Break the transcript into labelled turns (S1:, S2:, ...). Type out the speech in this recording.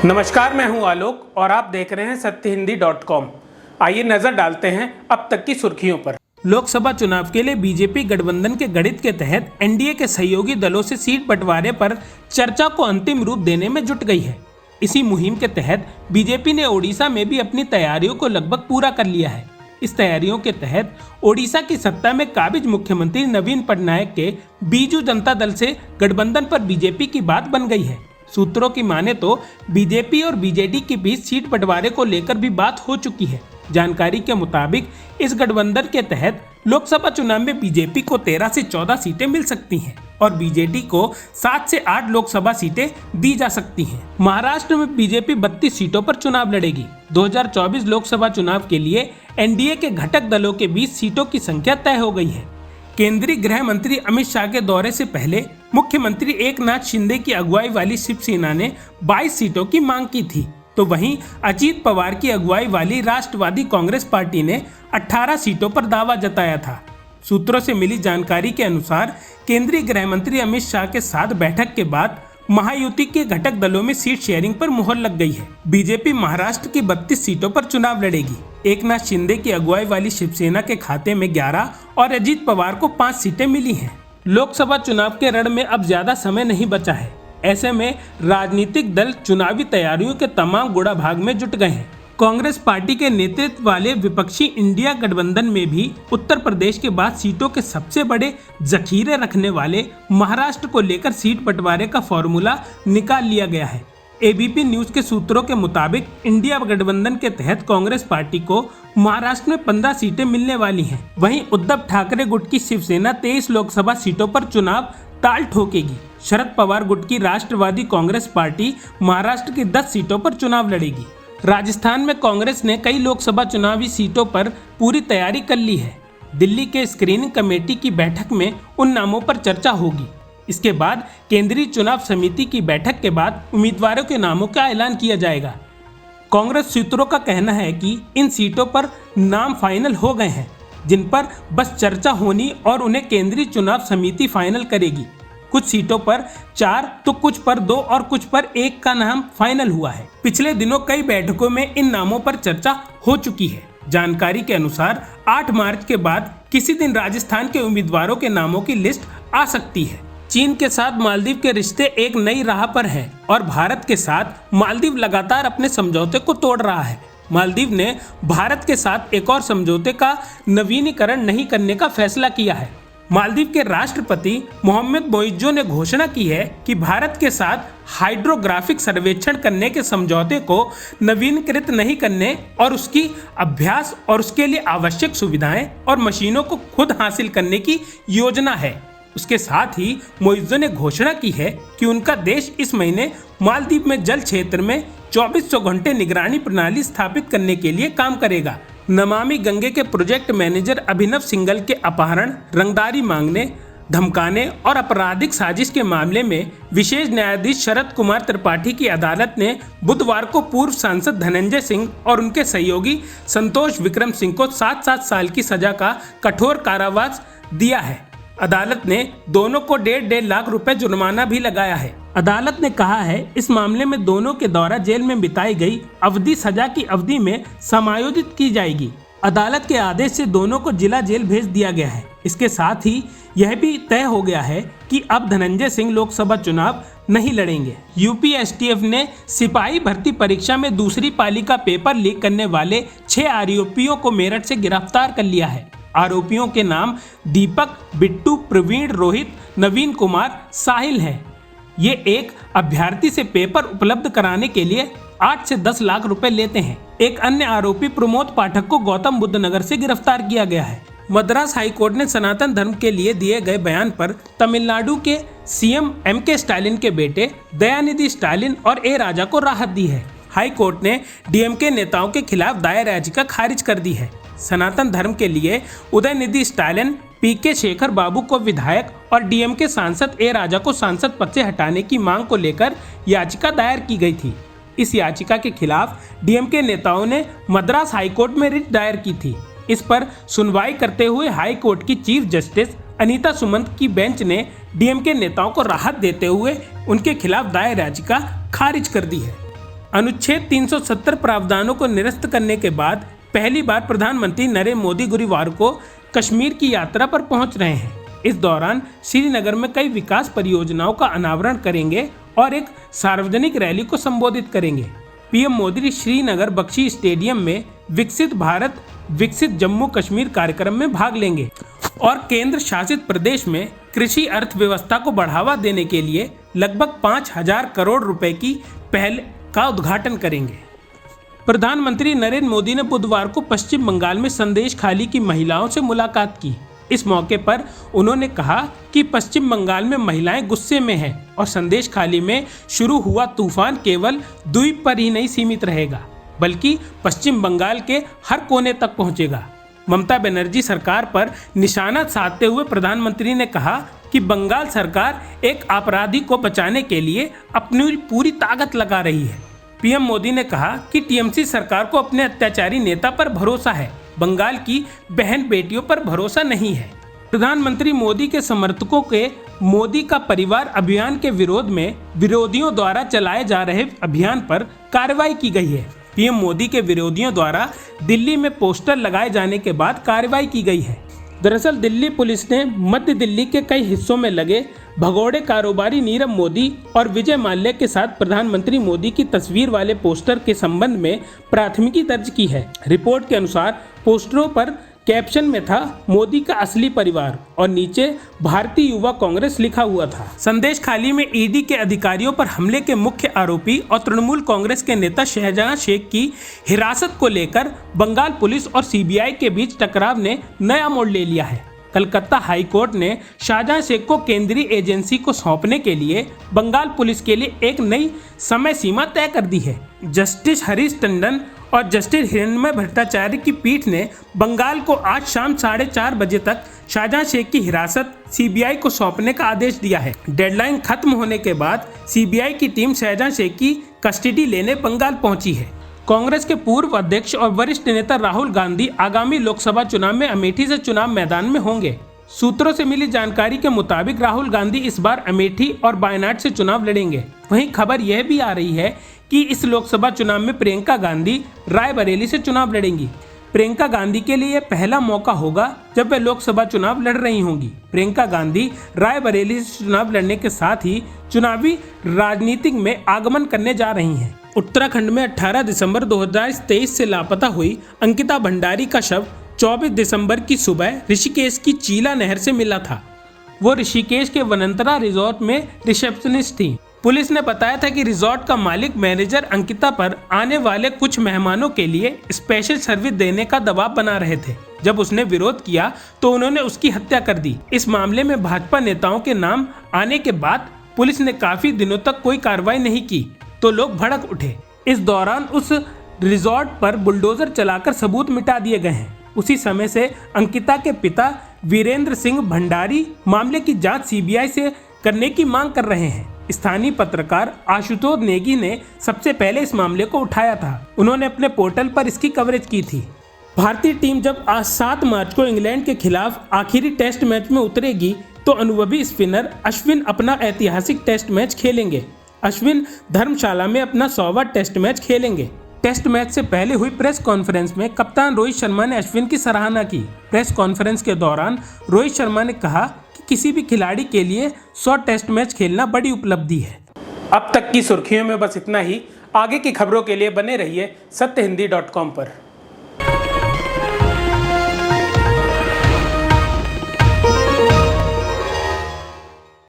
S1: नमस्कार, मैं हूं आलोक और आप देख रहे हैं सत्यहिंदी.com। आइए नजर डालते हैं अब तक की सुर्खियों पर। लोकसभा चुनाव के लिए बीजेपी गठबंधन के गठित के तहत एनडीए के सहयोगी दलों से सीट बंटवारे पर चर्चा को अंतिम रूप देने में जुट गई है। इसी मुहिम के तहत बीजेपी ने ओडिशा में भी अपनी तैयारियों को लगभग पूरा कर लिया है। इस तैयारियों के तहत ओडिशा की सत्ता में काबिज मुख्यमंत्री नवीन पटनायक के बीजू जनता दल से गठबंधन पर बीजेपी की बात बन गई है। सूत्रों की माने तो बीजेपी और बीजेडी के बीच सीट बंटवारे को लेकर भी बात हो चुकी है। जानकारी के मुताबिक इस गठबंधन के तहत लोकसभा चुनाव में बीजेपी को 13 से 14 सीटें मिल सकती हैं और बीजेडी को 7 से 8 लोकसभा सीटें दी जा सकती हैं। महाराष्ट्र में बीजेपी 32 सीटों पर चुनाव लड़ेगी। 2024 लोकसभा चुनाव के लिए एनडीए के घटक दलों के बीच सीटों की संख्या तय हो गई है। केंद्रीय गृह मंत्री अमित शाह के दौरे से पहले मुख्यमंत्री एकनाथ शिंदे की अगुवाई वाली शिवसेना ने 22 सीटों की मांग की थी, तो वहीं अजीत पवार की अगुवाई वाली राष्ट्रवादी कांग्रेस पार्टी ने 18 सीटों पर दावा जताया था। सूत्रों से मिली जानकारी के अनुसार केंद्रीय गृह मंत्री अमित शाह के साथ बैठक के बाद महायुति के घटक दलों में सीट शेयरिंग पर मुहर लग गई है। बीजेपी महाराष्ट्र की 32 सीटों पर चुनाव लड़ेगी। एकनाथ शिंदे की अगुवाई वाली शिवसेना के खाते में 11 और अजीत पवार को 5 सीटें मिली हैं। लोकसभा चुनाव के रण में अब ज्यादा समय नहीं बचा है। ऐसे में राजनीतिक दल चुनावी तैयारियों के तमाम गुड़ा भाग में जुट गए हैं। कांग्रेस पार्टी के नेतृत्व वाले विपक्षी इंडिया गठबंधन में भी उत्तर प्रदेश के बाद सीटों के सबसे बड़े जखीरे रखने वाले महाराष्ट्र को लेकर सीट बंटवारे का फॉर्मूला निकाल लिया गया है। एबीपी न्यूज के सूत्रों के मुताबिक इंडिया गठबंधन के तहत कांग्रेस पार्टी को महाराष्ट्र में 15 सीटें मिलने वाली हैं। वहीं उद्धव ठाकरे गुट की शिवसेना 23 लोकसभा सीटों पर चुनाव ताल ठोकेगी। शरद पवार गुट की राष्ट्रवादी कांग्रेस पार्टी महाराष्ट्र की 10 सीटों पर चुनाव लड़ेगी। राजस्थान में कांग्रेस ने कई लोकसभा चुनावी सीटों पर पूरी तैयारी कर ली है। दिल्ली के स्क्रीनिंग कमेटी की बैठक में उन नामों पर चर्चा होगी। इसके बाद केंद्रीय चुनाव समिति की बैठक के बाद उम्मीदवारों के नामों का ऐलान किया जाएगा। कांग्रेस सूत्रों का कहना है कि इन सीटों पर नाम फाइनल हो गए हैं, जिन पर बस चर्चा होनी और उन्हें केंद्रीय चुनाव समिति फाइनल करेगी। कुछ सीटों पर 4 तो कुछ पर 2 और कुछ पर 1 का नाम फाइनल हुआ है। पिछले दिनों कई बैठकों में इन नामों पर चर्चा हो चुकी है। जानकारी के अनुसार 8 मार्च के बाद किसी दिन राजस्थान के उम्मीदवारों के नामों की लिस्ट आ सकती है। चीन के साथ मालदीव के रिश्ते एक नई राह पर हैं और भारत के साथ मालदीव लगातार अपने समझौते को तोड़ रहा है। मालदीव ने भारत के साथ एक और समझौते का नवीनीकरण नहीं करने का फैसला किया है। मालदीव के राष्ट्रपति मोहम्मद मोइज्जो ने घोषणा की है कि भारत के साथ हाइड्रोग्राफिक सर्वेक्षण करने के समझौते को नवीनीकृत नहीं करने और उसकी अभ्यास और उसके लिए आवश्यक सुविधाएं और मशीनों को खुद हासिल करने की योजना है। उसके साथ ही मोइज्जो ने घोषणा की है कि उनका देश इस महीने मालदीव में जल क्षेत्र में 2400 घंटे निगरानी प्रणाली स्थापित करने के लिए काम करेगा। नमामि गंगे के प्रोजेक्ट मैनेजर अभिनव सिंघल के अपहरण, रंगदारी मांगने, धमकाने और आपराधिक साजिश के मामले में विशेष न्यायाधीश शरद कुमार त्रिपाठी की अदालत ने बुधवार को पूर्व सांसद धनंजय सिंह और उनके सहयोगी संतोष विक्रम सिंह को 7-7 साल की सजा का कठोर कारावास दिया है। अदालत ने दोनों को 1.5 लाख रुपए जुर्माना भी लगाया है। अदालत ने कहा है इस मामले में दोनों के द्वारा जेल में बिताई गई अवधि सजा की अवधि में समायोजित की जाएगी। अदालत के आदेश से दोनों को जिला जेल भेज दिया गया है। इसके साथ ही यह भी तय हो गया है कि अब धनंजय सिंह लोकसभा चुनाव नहीं लड़ेंगे। यूपी एसटीएफ ने सिपाही भर्ती परीक्षा में दूसरी पाली का पेपर लीक करने वाले 6 आरोपियों को मेरठ से गिरफ्तार कर लिया है। आरोपियों के नाम दीपक, बिट्टू, प्रवीण, रोहित, नवीन कुमार, साहिल हैं। ये एक अभ्यर्थी से पेपर उपलब्ध कराने के लिए 8 से 10 लाख रुपए लेते हैं। एक अन्य आरोपी प्रमोद पाठक को गौतम बुद्ध नगर से गिरफ्तार किया गया है। मद्रास हाईकोर्ट ने सनातन धर्म के लिए दिए गए बयान पर तमिलनाडु के सीएम एमके स्टालिन के बेटे दयानिधि स्टालिन और ए राजा को राहत दी है। हाईकोर्ट ने डीएमके नेताओं के खिलाफ दायर याचिका खारिज कर दी है। सनातन धर्म के लिए उदयनिधि स्टालिन, पीके शेखर बाबू को विधायक और डीएमके सांसद ए राजा को सांसद पद से हटाने की मांग को लेकर याचिका दायर की गई थी। इस याचिका के खिलाफ डीएमके नेताओं ने मद्रास हाईकोर्ट में रिट दायर की थी। इस पर सुनवाई करते हुए हाई कोर्ट की चीफ जस्टिस अनीता सुमंत की बेंच ने डीएमके नेताओं को राहत देते हुए उनके खिलाफ दायर याचिका खारिज कर दी है। अनुच्छेद 370 प्रावधानों को निरस्त करने के बाद पहली बार प्रधानमंत्री नरेंद्र मोदी गुरुवार को कश्मीर की यात्रा पर पहुंच रहे हैं। इस दौरान श्रीनगर में कई विकास परियोजनाओं का अनावरण करेंगे और एक सार्वजनिक रैली को संबोधित करेंगे। पीएम मोदी श्रीनगर बख्शी स्टेडियम में विकसित भारत विकसित जम्मू कश्मीर कार्यक्रम में भाग लेंगे और केंद्र शासित प्रदेश में कृषि अर्थव्यवस्था को बढ़ावा देने के लिए लगभग 5,000 करोड़ रुपए की पहल का उद्घाटन करेंगे। प्रधानमंत्री नरेंद्र मोदी ने बुधवार को पश्चिम बंगाल में संदेशखाली की महिलाओं से मुलाकात की। इस मौके पर उन्होंने कहा कि पश्चिम बंगाल में महिलाएं गुस्से में हैं और संदेशखाली में शुरू हुआ तूफान केवल द्वीप पर ही नहीं सीमित रहेगा, बल्कि पश्चिम बंगाल के हर कोने तक पहुंचेगा। ममता बनर्जी सरकार पर निशाना साधते हुए प्रधानमंत्री ने कहा कि बंगाल सरकार एक अपराधी को बचाने के लिए अपनी पूरी ताकत लगा रही है। पीएम मोदी ने कहा कि टीएमसी सरकार को अपने अत्याचारी नेता पर भरोसा है, बंगाल की बहन बेटियों पर भरोसा नहीं है। प्रधानमंत्री मोदी के समर्थकों के मोदी का परिवार अभियान के विरोध में विरोधियों द्वारा चलाए जा रहे अभियान पर कार्रवाई की गई है। पीएम मोदी के विरोधियों द्वारा दिल्ली में पोस्टर लगाए जाने के बाद कार्रवाई की गई है। दरअसल दिल्ली पुलिस ने मध्य दिल्ली के कई हिस्सों में लगे भगोड़े कारोबारी नीरव मोदी और विजय माल्या के साथ प्रधानमंत्री मोदी की तस्वीर वाले पोस्टर के संबंध में प्राथमिकी दर्ज की है। रिपोर्ट के अनुसार पोस्टरों पर कैप्शन में था मोदी का असली परिवार और नीचे भारतीय युवा कांग्रेस लिखा हुआ था। संदेशखाली में ईडी के अधिकारियों पर हमले के मुख्य आरोपी और तृणमूल कांग्रेस के नेता शाहजहां शेख की हिरासत को लेकर बंगाल पुलिस और सीबीआई के बीच टकराव ने नया मोड़ ले लिया है। कलकत्ता हाई कोर्ट ने शाहजहां शेख को केंद्रीय एजेंसी को सौंपने के लिए बंगाल पुलिस के लिए एक नई समय सीमा तय कर दी है। जस्टिस हरीश टंडन और जस्टिस हिरण्मय भट्टाचार्य की पीठ ने बंगाल को आज शाम 4:30 बजे तक शाहजहां शेख की हिरासत सीबीआई को सौंपने का आदेश दिया है। डेडलाइन खत्म होने के बाद सीबीआई की टीम शाहजहां शेख की कस्टडी लेने बंगाल पहुंची है। कांग्रेस के पूर्व अध्यक्ष और वरिष्ठ नेता राहुल गांधी आगामी लोकसभा चुनाव में अमेठी से चुनाव मैदान में होंगे। सूत्रों से मिली जानकारी के मुताबिक राहुल गांधी इस बार अमेठी और वायनाड से चुनाव लड़ेंगे। वहीं खबर यह भी आ रही है कि इस लोकसभा चुनाव में प्रियंका गांधी रायबरेली से चुनाव लड़ेंगी। प्रियंका गांधी के लिए यह पहला मौका होगा जब वे लोकसभा चुनाव लड़ रही होंगी। प्रियंका गांधी रायबरेली से चुनाव लड़ने के साथ ही चुनावी राजनीति में आगमन करने जा रही हैं। उत्तराखंड में 18 दिसंबर 2023 से लापता हुई अंकिता भंडारी का शव 24 दिसंबर की सुबह ऋषिकेश की चीला नहर से मिला था। वो ऋषिकेश के वनंतरा रिजॉर्ट में रिसेप्शनिस्ट थी। पुलिस ने बताया था कि रिजॉर्ट का मालिक मैनेजर अंकिता पर आने वाले कुछ मेहमानों के लिए स्पेशल सर्विस देने का दबाव बना रहे थे। जब उसने विरोध किया तो उन्होंने उसकी हत्या कर दी। इस मामले में भाजपा नेताओं के नाम आने के बाद पुलिस ने काफी दिनों तक कोई कार्रवाई नहीं की तो लोग भड़क उठे। इस दौरान उस रिजॉर्ट पर बुलडोजर चलाकर सबूत मिटा दिए गए हैं। उसी समय से अंकिता के पिता वीरेंद्र सिंह भंडारी मामले की जांच सीबीआई से करने की मांग कर रहे हैं। स्थानीय पत्रकार आशुतोष नेगी ने सबसे पहले इस मामले को उठाया था। उन्होंने अपने पोर्टल पर इसकी कवरेज की थी। भारतीय टीम जब आज 7 मार्च को इंग्लैंड के खिलाफ आखिरी टेस्ट मैच में उतरेगी तो अनुभवी स्पिनर अश्विन अपना ऐतिहासिक टेस्ट मैच खेलेंगे। अश्विन धर्मशाला में अपना 100वां टेस्ट मैच खेलेंगे। टेस्ट मैच से पहले हुई प्रेस कॉन्फ्रेंस में कप्तान रोहित शर्मा ने अश्विन की सराहना की। प्रेस कॉन्फ्रेंस के दौरान रोहित शर्मा ने कहा कि किसी भी खिलाड़ी के लिए 100 टेस्ट मैच खेलना बड़ी उपलब्धि है। अब तक की सुर्खियों में बस इतना ही। आगे की खबरों के लिए बने रहिए सत्यहिंदी.com पर।